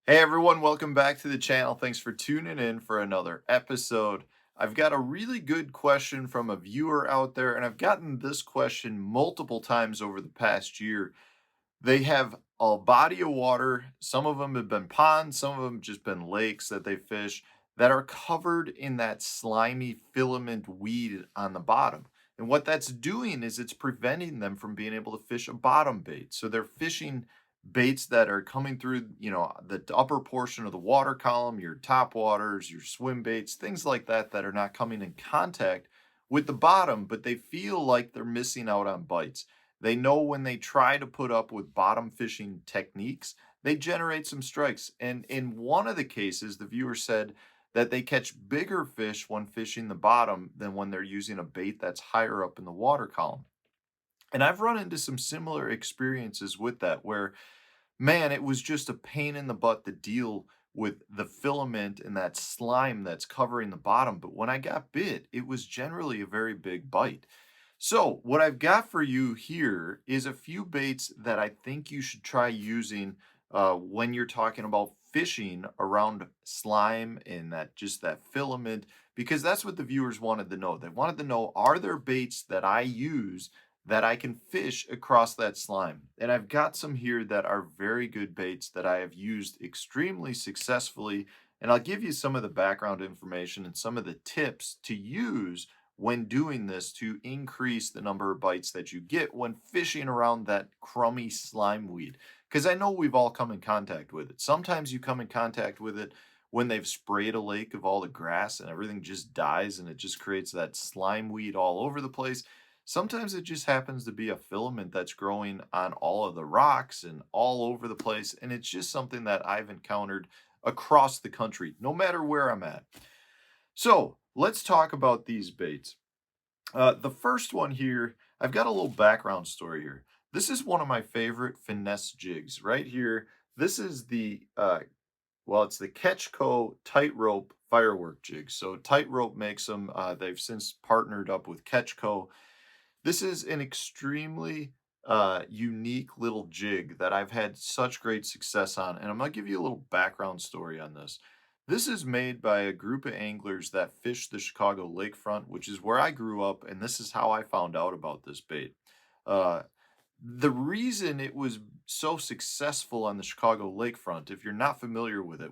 Hey everyone, welcome back to the channel. Thanks for tuning in for another episode. I've got a really good question from a viewer out there, and I've gotten this question multiple times over the past year. They have a body of water, some of them have been ponds, some of them just been lakes that they fish that are covered in that slimy filament weed on the bottom. And what that's doing is it's preventing them from being able to fish a bottom bait. So they're fishing baits that are coming through, the upper portion of the water column, your top waters, your swim baits, things like that that are not coming in contact with the bottom, but they feel like they're missing out on bites. They know when they try to put up with bottom fishing techniques, they generate some strikes. And in one of the cases, the viewer said that they catch bigger fish when fishing the bottom than when they're using a bait that's higher up in the water column. And I've run into some similar experiences with that where, man, it was just a pain in the butt to deal with the filament and that slime that's covering the bottom. But when I got bit, it was generally a very big bite. So, what I've got for you here is a few baits that I think you should try using when you're talking about fishing around slime and that filament, because that's what the viewers wanted to know. They wanted to know, are there baits that I use that I can fish across that slime? And I've got some here that are very good baits that I have used extremely successfully. And I'll give you some of the background information and some of the tips to use when doing this to increase the number of bites that you get when fishing around that crummy slime weed. Because I know we've all come in contact with it. Sometimes you come in contact with it when they've sprayed a lake of all the grass and everything just dies and it just creates that slime weed all over the place. Sometimes it just happens to be a filament that's growing on all of the rocks and all over the place. And it's just something that I've encountered across the country, no matter where I'm at. So let's talk about these baits. The first one here, I've got a little background story here. This is one of my favorite finesse jigs right here. This is it's the Ketchco Tightrope Firework jig. So Tightrope makes them. They've since partnered up with Ketchco. This is an extremely unique little jig that I've had such great success on. And I'm going to give you a little background story on this. This is made by a group of anglers that fish the Chicago lakefront, which is where I grew up. And this is how I found out about this bait. Uh, the reason it was so successful on the Chicago lakefront, if you're not familiar with it,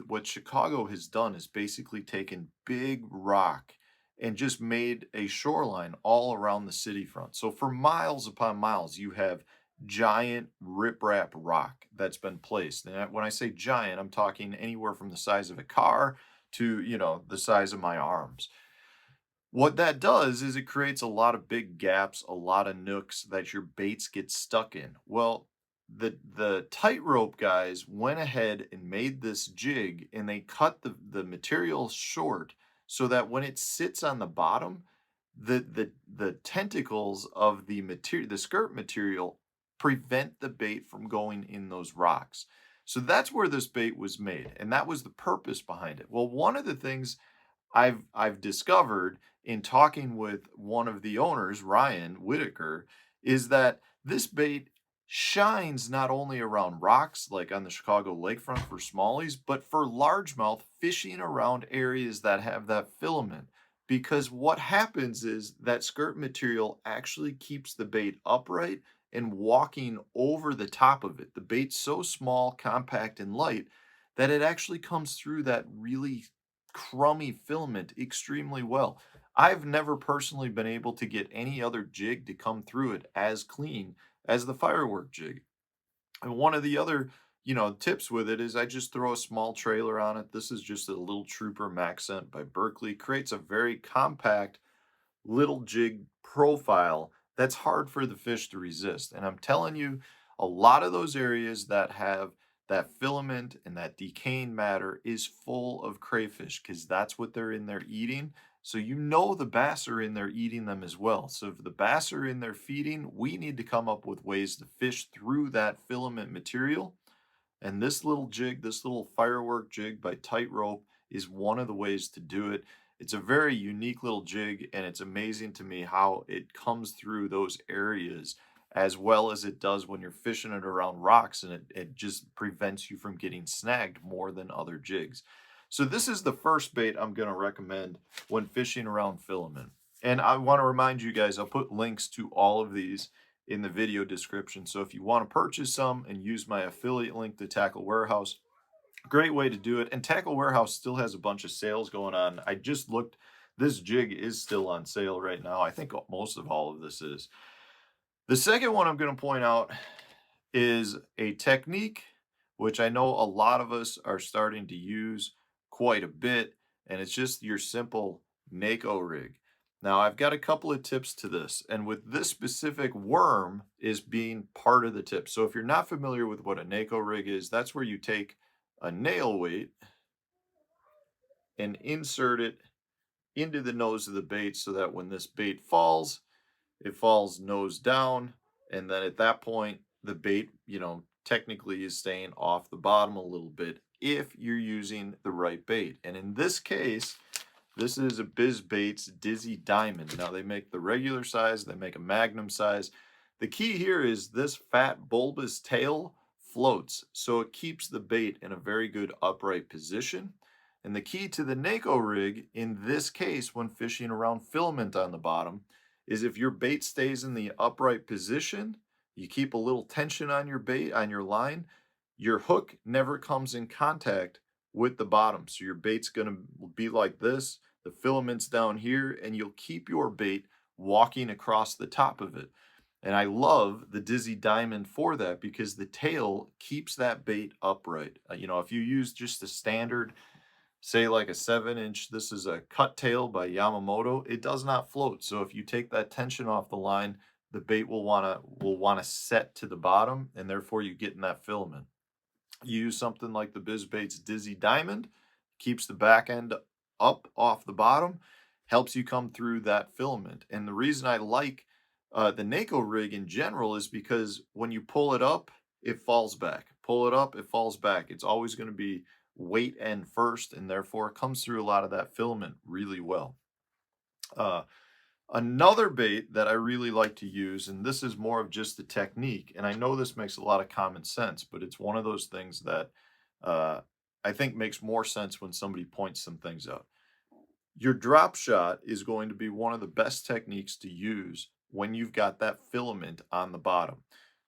what Chicago has done is basically taken big rock and just made a shoreline all around the city front. So for miles upon miles, you have giant riprap rock that's been placed. And when I say giant, I'm talking anywhere from the size of a car to, the size of my arms. What that does is it creates a lot of big gaps, a lot of nooks that your baits get stuck in. Well, the tightrope guys went ahead and made this jig and they cut the material short so that when it sits on the bottom, the tentacles of the skirt material prevent the bait from going in those rocks. So that's where this bait was made, and that was the purpose behind it. Well, one of the things I've discovered in talking with one of the owners, Ryan Whitaker, is that this bait shines not only around rocks like on the Chicago lakefront for smallies, but for largemouth fishing around areas that have that filament. Because what happens is that skirt material actually keeps the bait upright and walking over the top of it. The bait's so small, compact, and light that it actually comes through that really crummy filament extremely well. I've never personally been able to get any other jig to come through it as clean as the firework jig. And one of the other, tips with it is I just throw a small trailer on it. This is just a little Trooper Maxent by Berkeley. Creates a very compact little jig profile that's hard for the fish to resist. And I'm telling you, a lot of those areas that have that filament and that decaying matter is full of crayfish because that's what they're in there eating. So the bass are in there eating them as well. So if the bass are in there feeding, we need to come up with ways to fish through that filament material. And this little jig, this little firework jig by Tightrope is one of the ways to do it. It's a very unique little jig, and it's amazing to me how it comes through those areas as well as it does when you're fishing it around rocks, and it just prevents you from getting snagged more than other jigs. So this is the first bait I'm going to recommend when fishing around filament. And I want to remind you guys, I'll put links to all of these in the video description. So if you want to purchase some and use my affiliate link to Tackle Warehouse, great way to do it. And Tackle Warehouse still has a bunch of sales going on. I just looked, this jig is still on sale right now. I think most of all of this is. The second one I'm going to point out is a technique which I know a lot of us are starting to use quite a bit, and it's just your simple NACO rig. Now, I've got a couple of tips to this, and with this specific worm is being part of the tip. So if you're not familiar with what a NACO rig is, that's where you take a nail weight and insert it into the nose of the bait so that when this bait falls, it falls nose down, and then at that point, the bait, technically is staying off the bottom a little bit if you're using the right bait. And in this case, this is a BizBait's Dizzy Diamond. Now, they make the regular size, they make a magnum size. The key here is this fat bulbous tail floats, so it keeps the bait in a very good upright position. And the key to the NACO rig, in this case, when fishing around filament on the bottom, is if your bait stays in the upright position, you keep a little tension on your bait, on your line, your hook never comes in contact with the bottom. So your bait's going to be like this, the filament's down here, and you'll keep your bait walking across the top of it. And I love the Dizzy Diamond for that because the tail keeps that bait upright. If you use just a standard, say like a 7-inch, this is a cut tail by Yamamoto, it does not float. So if you take that tension off the line, the bait will want to set to the bottom, and therefore you get in that filament. You use something like the BizBait's Dizzy Diamond, keeps the back end up off the bottom, helps you come through that filament. And the reason I like the NACO rig in general is because when you pull it up, it falls back. Pull it up, it falls back. It's always going to be weight end first, and therefore it comes through a lot of that filament really well. Another bait that I really like to use, and this is more of just the technique, and I know this makes a lot of common sense, but it's one of those things that I think makes more sense when somebody points some things out. Your drop shot is going to be one of the best techniques to use when you've got that filament on the bottom.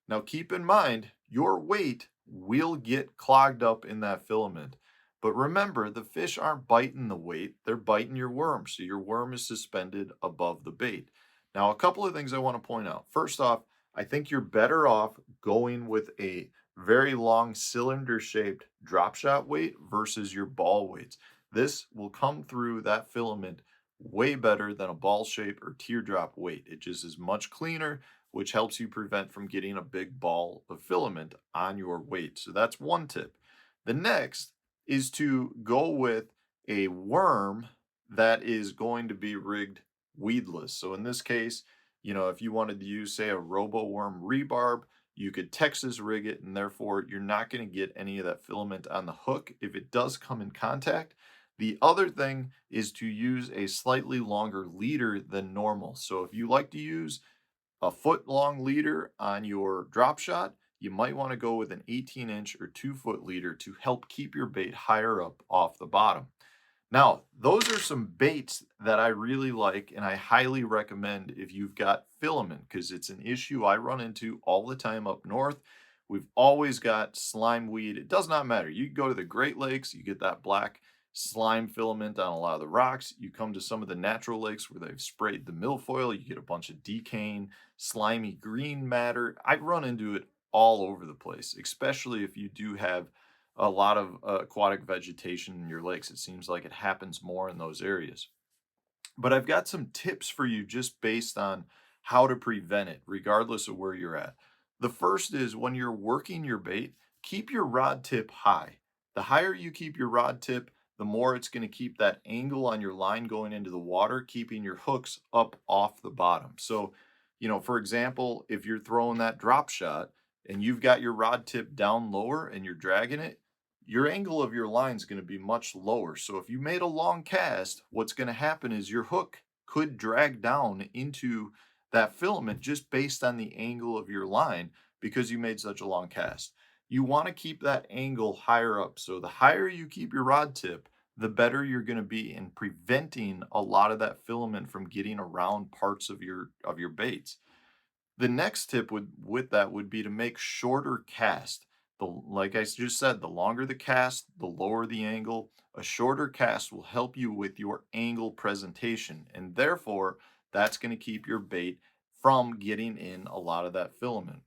Now, keep in mind, your weight will get clogged up in that filament. But remember, the fish aren't biting the weight, they're biting your worm. So your worm is suspended above the bait. Now, a couple of things I want to point out. First off, I think you're better off going with a very long cylinder-shaped drop shot weight versus your ball weights. This will come through that filament way better than a ball shape or teardrop weight. It just is much cleaner, which helps you prevent from getting a big ball of filament on your weight. So that's one tip. The next is to go with a worm that is going to be rigged weedless. So in this case, if you wanted to use, say, a robo worm rebarb, you could Texas rig it, and therefore you're not going to get any of that filament on the hook if it does come in contact. The other thing is to use a slightly longer leader than normal. So if you like to use a foot-long leader on your drop shot, you might want to go with an 18-inch or 2-foot leader to help keep your bait higher up off the bottom. Now, those are some baits that I really like, and I highly recommend if you've got filament, because it's an issue I run into all the time up north. We've always got slime weed. It does not matter. You go to the Great Lakes, you get that black slime filament on a lot of the rocks. You come to some of the natural lakes where they've sprayed the milfoil, you get a bunch of decaying, slimy green matter. I run into it all over the place, especially if you do have a lot of aquatic vegetation in your lakes. It seems like it happens more in those areas. But I've got some tips for you just based on how to prevent it, regardless of where you're at. The first is when you're working your bait, keep your rod tip high. The higher you keep your rod tip, the more it's going to keep that angle on your line going into the water, keeping your hooks up off the bottom. So, for example, if you're throwing that drop shot and you've got your rod tip down lower and you're dragging it, your angle of your line is going to be much lower. So if you made a long cast, what's going to happen is your hook could drag down into that filament just based on the angle of your line because you made such a long cast. You want to keep that angle higher up. So the higher you keep your rod tip, the better you're going to be in preventing a lot of that filament from getting around parts of your baits. The next tip would with that would be to make shorter cast. Like I just said, the longer the cast, the lower the angle. A shorter cast will help you with your angle presentation, and therefore that's going to keep your bait from getting in a lot of that filament.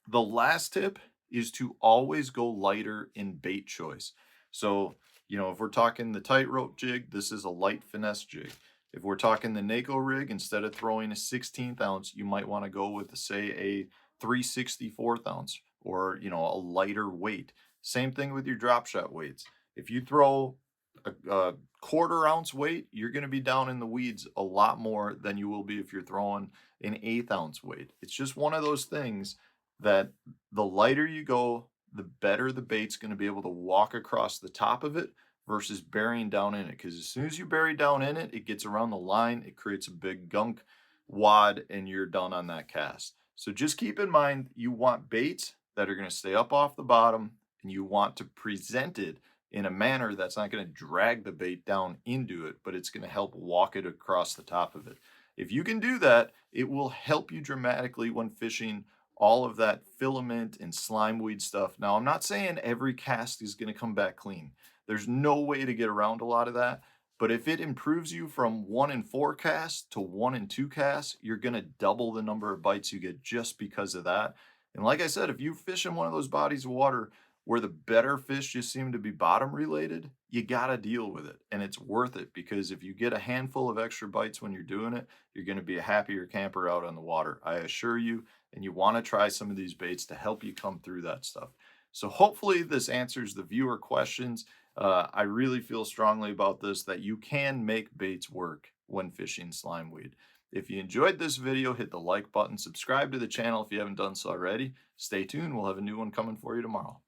The last tip is to always go lighter in bait choice. So, if we're talking the tightrope jig, this is a light finesse jig. If we're talking the NACO rig, instead of throwing a 16th ounce, you might want to go with, say, a 3/64 ounce or, a lighter weight. Same thing with your drop shot weights. If you throw a quarter ounce weight, you're going to be down in the weeds a lot more than you will be if you're throwing an eighth ounce weight. It's just one of those things that the lighter you go, the better the bait's going to be able to walk across the top of it versus burying down in it. Because as soon as you bury down in it, it gets around the line, it creates a big gunk wad, and you're done on that cast. So just keep in mind you want baits that are going to stay up off the bottom, and you want to present it in a manner that's not going to drag the bait down into it, but it's going to help walk it across the top of it. If you can do that, it will help you dramatically when fishing all of that filament and slime weed stuff. Now, I'm not saying every cast is going to come back clean. There's no way to get around a lot of that. But if it improves you from 1 in 4 casts to 1 in 2 casts, you're going to double the number of bites you get just because of that. And like I said, if you fish in one of those bodies of water where the better fish just seem to be bottom related, you got to deal with it. And it's worth it because if you get a handful of extra bites when you're doing it, you're going to be a happier camper out on the water. I assure you. And you want to try some of these baits to help you come through that stuff. So hopefully this answers the viewer questions. I really feel strongly about this that you can make baits work when fishing slime weed. If you enjoyed this video, hit the like button, subscribe to the channel if you haven't done so already. Stay tuned, we'll have a new one coming for you tomorrow.